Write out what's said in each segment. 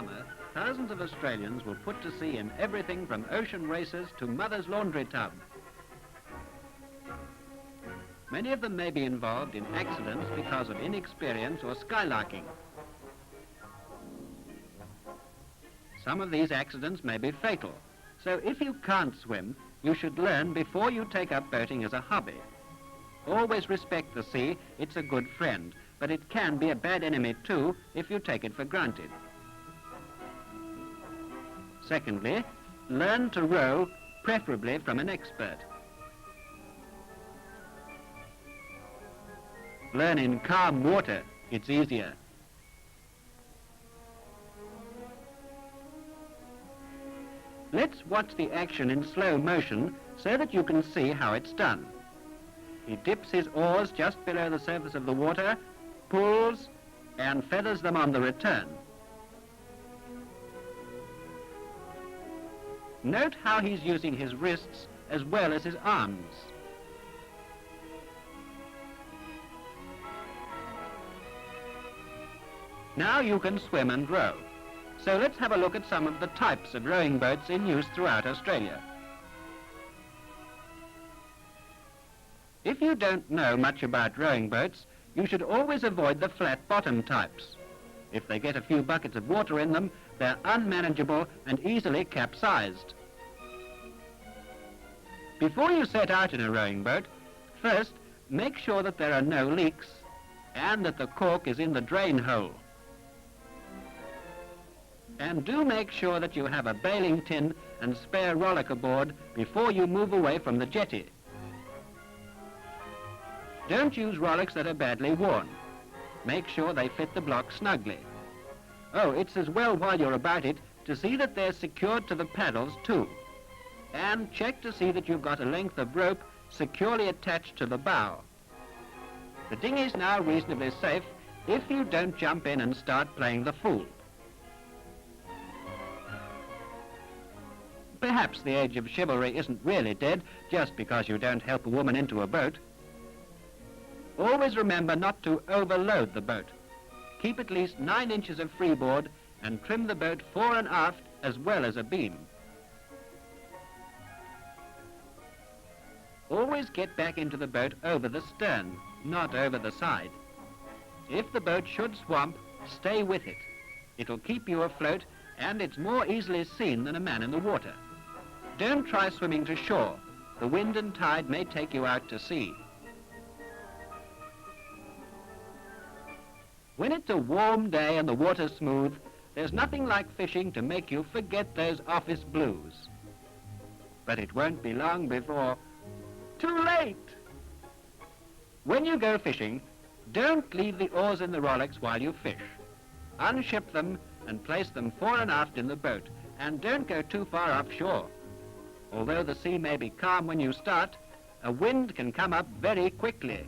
summer, thousands of Australians will put to sea in everything from ocean races to mother's laundry tub. Many of them may be involved in accidents because of inexperience or skylarking. Some of these accidents may be fatal, so if you can't swim, you should learn before you take up boating as a hobby. Always respect the sea, it's a good friend, but it can be a bad enemy too if you take it for granted. Secondly, learn to row, preferably from an expert. Learn in calm water, it's easier. Let's watch the action in slow motion so that you can see how it's done. He dips his oars just below the surface of the water, pulls, and feathers them on the return. Note how he's using his wrists as well as his arms. Now you can swim and row. So let's have a look at some of the types of rowing boats in use throughout Australia. If you don't know much about rowing boats, you should always avoid the flat bottom types. If they get a few buckets of water in them, they're unmanageable and easily capsized. Before you set out in a rowing boat, first make sure that there are no leaks and that the cork is in the drain hole. And do make sure that you have a bailing tin and spare rollock aboard before you move away from the jetty. Don't use rollocks that are badly worn. Make sure they fit the block snugly. Oh, it's as well while you're about it to see that they're secured to the paddles too. And check to see that you've got a length of rope securely attached to the bow. The dinghy's now reasonably safe if you don't jump in and start playing the fool. Perhaps the age of chivalry isn't really dead just because you don't help a woman into a boat. Always remember not to overload the boat. Keep at least 9 inches of freeboard and trim the boat fore and aft as well as a beam. Always get back into the boat over the stern, not over the side. If the boat should swamp, stay with it. It'll keep you afloat and it's more easily seen than a man in the water. Don't try swimming to shore. The wind and tide may take you out to sea. When it's a warm day and the water's smooth, there's nothing like fishing to make you forget those office blues. But it won't be long before... Too late! When you go fishing, don't leave the oars in the rollocks while you fish. Unship them and place them fore and aft in the boat, and don't go too far offshore. Although the sea may be calm when you start, a wind can come up very quickly.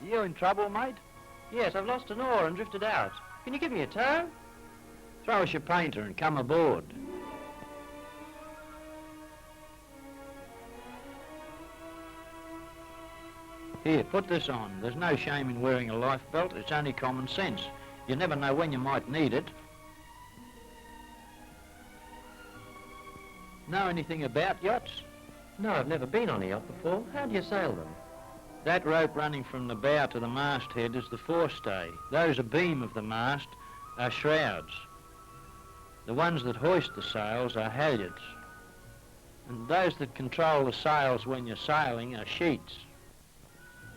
You in trouble, mate? Yes, I've lost an oar and drifted out. Can you give me a tow? Throw us your painter and come aboard. Here, put this on. There's no shame in wearing a life belt. It's only common sense. You never know when you might need it. Know anything about yachts? No, I've never been on a yacht before. How do you sail them? That rope running from the bow to the masthead is the forestay. Those abeam of the mast are shrouds. The ones that hoist the sails are halyards. And those that control the sails when you're sailing are sheets.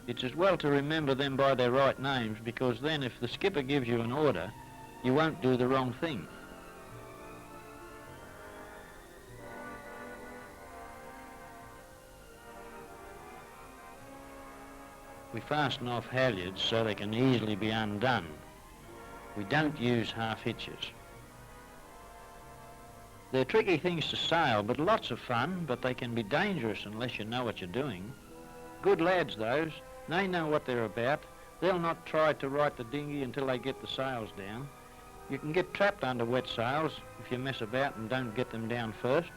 It's as well to remember them by their right names, because then if the skipper gives you an order, you won't do the wrong thing. We fasten off halyards so they can easily be undone. We don't use half hitches. They're tricky things to sail, but lots of fun, but they can be dangerous unless you know what you're doing. Good lads, those. They know what they're about. They'll not try to right the dinghy until they get the sails down. You can get trapped under wet sails if you mess about and don't get them down first.